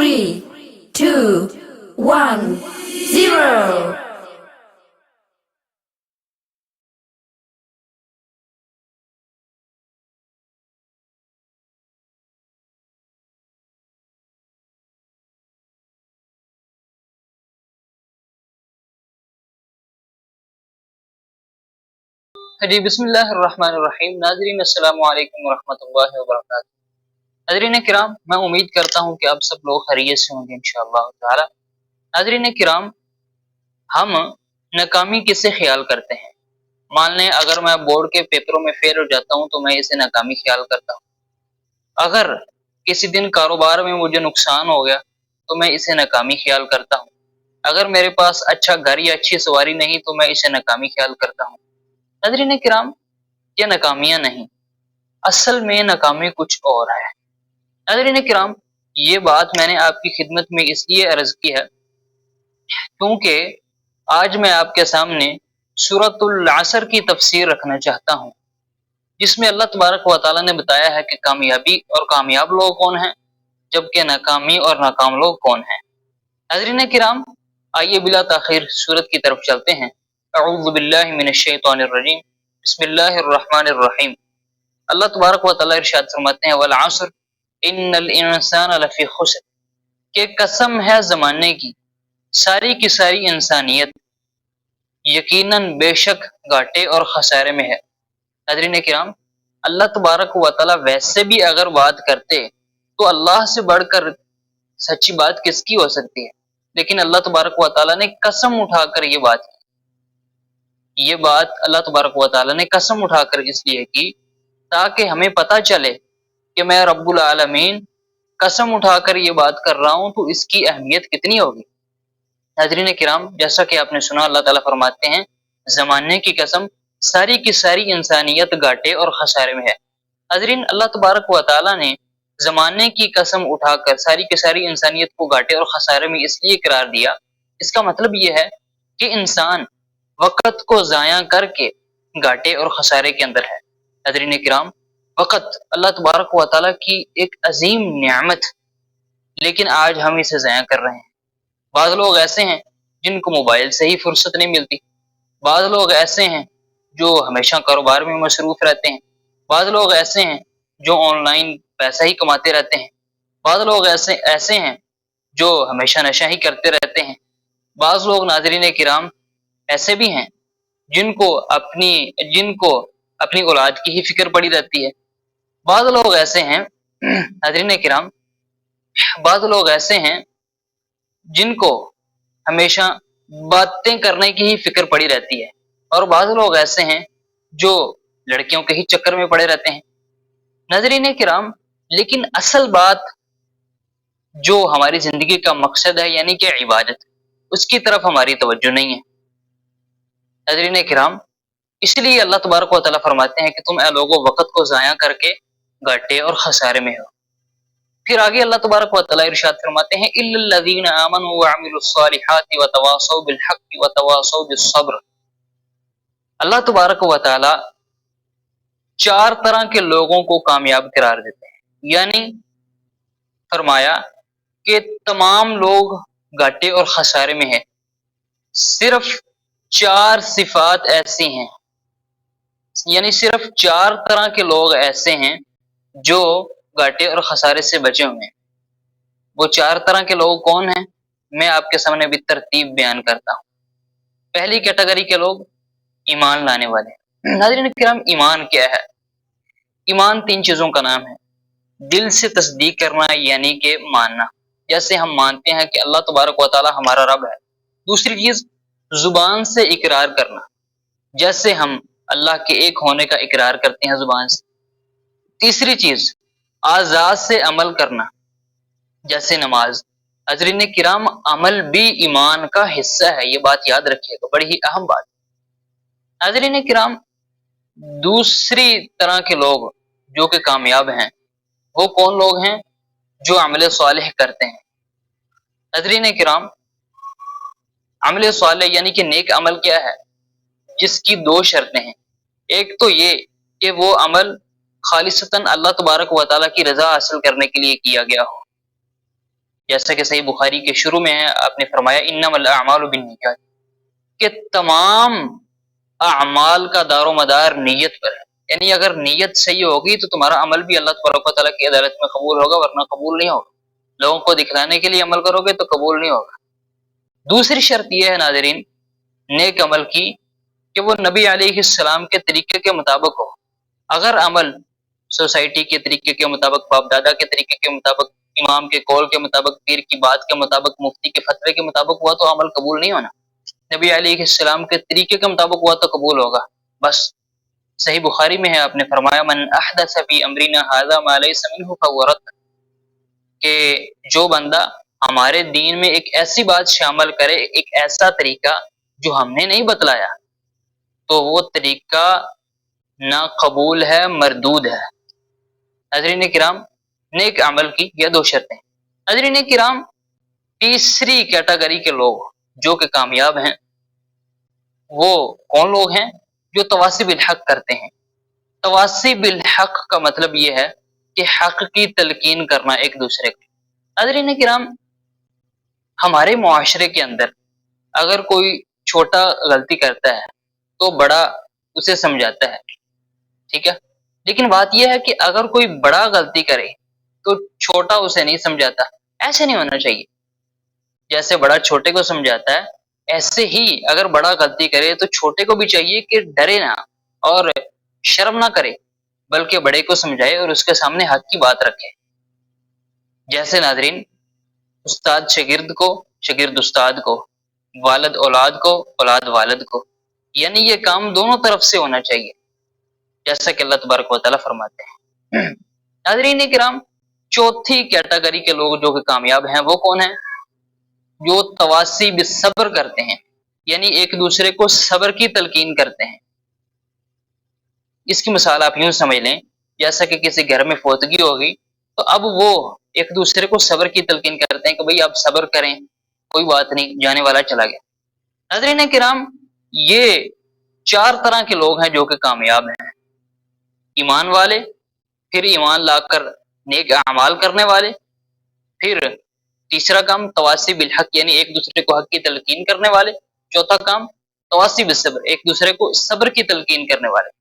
3, 2, 1, 0. جی بسم اللہ الرحمن الرحیم. ناظرین السلام علیکم ورحمۃ اللہ وبرکاتہ. ناظرین کرام، میں امید کرتا ہوں کہ آپ سب لوگ خیریت سے ہوں گے انشاءاللہ تعالی. ناظرین کرام، ہم ناکامی کسے خیال کرتے ہیں؟ مان لیں اگر میں بورڈ کے پیپروں میں فیل ہو جاتا ہوں تو میں اسے ناکامی خیال کرتا ہوں. اگر کسی دن کاروبار میں مجھے نقصان ہو گیا تو میں اسے ناکامی خیال کرتا ہوں. اگر میرے پاس اچھا گھر یا اچھی سواری نہیں تو میں اسے ناکامی خیال کرتا ہوں. ناظرین کرام، یہ ناکامیاں نہیں، اصل میں ناکامی کچھ اور ہے. ناظرین کرام، یہ بات میں نے آپ کی خدمت میں اس لیے عرض کی ہے کیونکہ آج میں آپ کے سامنے سورۃ العصر کی تفسیر رکھنا چاہتا ہوں، جس میں اللہ تبارک و تعالیٰ نے بتایا ہے کہ کامیابی اور کامیاب لوگ کون ہیں، جبکہ ناکامی اور ناکام لوگ کون ہیں. ناظرین کرام، آئیے بلا تاخیر سورت کی طرف چلتے ہیں. اعوذ باللہ من الشیطان الرجیم، بسم اللہ الرحمن الرحیم. اللہ تبارک و تعالیٰ ارشاد فرماتے ہیں والعصر ان الانسان لفی خسر، کہ قسم ہے زمانے کی، ساری کی ساری انسانیت یقیناً بے شک گھاٹے اور خسارے میں ہے. ناظرین کرام، اللہ تبارک و تعالیٰ ویسے بھی اگر بات کرتے تو اللہ سے بڑھ کر سچی بات کس کی ہو سکتی ہے، لیکن اللہ تبارک و تعالیٰ نے قسم اٹھا کر یہ بات کی. یہ بات اللہ تبارک و تعالیٰ نے قسم اٹھا کر اس لیے کی تاکہ ہمیں پتہ چلے کہ میں رب العالمین قسم اٹھا کر یہ بات کر رہا ہوں تو اس کی اہمیت کتنی ہوگی. ناظرین کرام، جیسا کہ آپ نے سنا، اللہ تعالیٰ فرماتے ہیں زمانے کی قسم، ساری کی ساری انسانیت گھاٹے اور خسارے میں ہے. ناظرین، اللہ تبارک و تعالیٰ نے زمانے کی قسم اٹھا کر ساری کی ساری انسانیت کو گھاٹے اور خسارے میں اس لیے قرار دیا. اس کا مطلب یہ ہے کہ انسان وقت کو ضائع کر کے گھاٹے اور خسارے کے اندر ہے. ناظرین کرام، وقت اللہ تبارک و تعالیٰ کی ایک عظیم نعمت، لیکن آج ہم اسے ضائع کر رہے ہیں. بعض لوگ ایسے ہیں جن کو موبائل سے ہی فرصت نہیں ملتی، بعض لوگ ایسے ہیں جو ہمیشہ کاروبار میں مصروف رہتے ہیں، بعض لوگ ایسے ہیں جو آن لائن پیسہ ہی کماتے رہتے ہیں، بعض لوگ ایسے ہیں جو ہمیشہ نشہ ہی کرتے رہتے ہیں. بعض لوگ ناظرین کرام ایسے بھی ہیں جن کو اپنی اولاد کی ہی فکر پڑی رہتی ہے. بعض لوگ ایسے ہیں ناظرین کرام، بعض لوگ ایسے ہیں جن کو ہمیشہ باتیں کرنے کی ہی فکر پڑی رہتی ہے، اور بعض لوگ ایسے ہیں جو لڑکیوں کے ہی چکر میں پڑے رہتے ہیں. ناظرین کرام، لیکن اصل بات جو ہماری زندگی کا مقصد ہے یعنی کہ عبادت، اس کی طرف ہماری توجہ نہیں ہے. ناظرین کرام، اس لیے اللہ تبارک و تعالیٰ فرماتے ہیں کہ تم اے لوگوں وقت کو ضائع کر کے گھاٹے اور خسارے میں ہو. پھر آگے اللہ تبارک و تعالیٰ ارشاد فرماتے ہیں الا الذین آمنوا وعملوا الصالحات وتواصوا بالحق وتواصوا بالصبر. اللہ تبارک و تعالیٰ 4 طرح کے لوگوں کو کامیاب قرار دیتے ہیں، یعنی فرمایا کہ تمام لوگ گھاٹے اور خسارے میں ہیں، صرف 4 صفات ایسی ہیں، یعنی صرف 4 طرح کے لوگ ایسے ہیں جو گھاٹے اور خسارے سے بچے ہوئے ہیں. وہ 4 طرح کے لوگ کون ہیں؟ میں آپ کے سامنے بھی ترتیب بیان کرتا ہوں. پہلی کیٹیگری کے لوگ ایمان لانے والے. ناظرین کرام، ایمان کیا ہے؟ ایمان 3 چیزوں کا نام ہے. دل سے تصدیق کرنا یعنی کہ ماننا، جیسے ہم مانتے ہیں کہ اللہ تبارک و تعالی ہمارا رب ہے. دوسری چیز زبان سے اقرار کرنا، جیسے ہم اللہ کے ایک ہونے کا اقرار کرتے ہیں زبان سے. تیسری چیز اعضاء سے عمل کرنا، جیسے نماز. حضرین کرام، عمل بھی ایمان کا حصہ ہے، یہ بات یاد رکھیے گا، بڑی ہی اہم بات. حضرین کرام، دوسری طرح کے لوگ جو کہ کامیاب ہیں وہ کون لوگ ہیں؟ جو عمل صالح کرتے ہیں. حضرین کرام، عمل صالح یعنی کہ نیک عمل کیا ہے؟ جس کی 2 شرطیں ہیں. ایک تو یہ کہ وہ عمل خالصتاً اللہ تبارک و تعالیٰ کی رضا حاصل کرنے کے لیے کیا گیا ہو. جیسا کہ صحیح بخاری کے شروع میں ہے، آپ نے فرمایا انما الاعمال بالنیات، کہ تمام اعمال کا دار و مدار نیت پر ہے، یعنی اگر نیت صحیح ہوگی تو تمہارا عمل بھی اللہ تبارک و تعالیٰ کی عدالت میں قبول ہوگا، ورنہ قبول نہیں ہوگا۔ لوگوں کو دکھلانے کے لیے عمل کرو گے تو قبول نہیں ہوگا۔ دوسری شرط یہ ہے ناظرین نیک عمل کی کہ وہ نبی علیہ السلام کے طریقے کے مطابق ہو۔ اگر عمل سوسائٹی کے طریقے کے مطابق، باپ دادا کے طریقے کے مطابق، امام کے قول کے مطابق، پیر کی بات کے مطابق، مفتی کے فتوے کے مطابق ہوا تو عمل قبول نہیں ہونا۔ نبی علیہ السلام کے طریقے کے مطابق ہوا تو قبول ہوگا بس۔ صحیح بخاری میں ہے، آپ نے فرمایا من احدث فی امرنا ھذا ما لیس منہ فہو رد، کہ جو بندہ ہمارے دین میں ایک ایسی بات شامل کرے، ایک ایسا طریقہ جو ہم نے نہیں بتلایا، تو وہ طریقہ نہ قبول ہے، مردود ہے۔ حضرین کرام نیک عمل کی یہ دو شرطیں۔ حضرین کرام تیسری کیٹیگری کے لوگ جو کہ کامیاب ہیں وہ کون لوگ ہیں؟ جو تواصی بالحق کرتے ہیں۔ تواصی بالحق کا مطلب یہ ہے کہ حق کی تلقین کرنا ایک دوسرے کو۔ حضرین کرام ہمارے معاشرے کے اندر اگر کوئی چھوٹا غلطی کرتا ہے تو بڑا اسے سمجھاتا ہے، ٹھیک ہے، لیکن بات یہ ہے کہ اگر کوئی بڑا غلطی کرے تو چھوٹا اسے نہیں سمجھاتا۔ ایسے نہیں ہونا چاہیے، جیسے بڑا چھوٹے کو سمجھاتا ہے ایسے ہی اگر بڑا غلطی کرے تو چھوٹے کو بھی چاہیے کہ ڈرے نہ اور شرم نہ کرے، بلکہ بڑے کو سمجھائے اور اس کے سامنے حق کی بات رکھے۔ جیسے ناظرین استاد شاگرد کو، شاگرد استاد کو، والد اولاد کو، اولاد والد کو، یعنی یہ کام دونوں طرف سے ہونا چاہیے، جیسا کہ اللہ تبارک و تعالیٰ فرماتے ہیں۔ ناظرین کرام چوتھی کیٹیگری کے لوگ جو کہ کامیاب ہیں وہ کون ہیں؟ جو تواصی بالصبر کرتے ہیں، یعنی ایک دوسرے کو صبر کی تلقین کرتے ہیں۔ اس کی مثال آپ یوں سمجھ لیں جیسا کہ کسی گھر میں فوتگی ہوگی تو اب وہ ایک دوسرے کو صبر کی تلقین کرتے ہیں کہ بھئی آپ صبر کریں، کوئی بات نہیں، جانے والا چلا گیا۔ ناظرین کرام یہ چار طرح کے لوگ ہیں جو کہ کامیاب ہیں: ایمان والے، پھر ایمان لا کر نیک اعمال کرنے والے، پھر تیسرا کام تواصی بالحق یعنی ایک دوسرے کو حق کی تلقین کرنے والے، چوتھا کام تواصی بالصبر ایک دوسرے کو صبر کی تلقین کرنے والے۔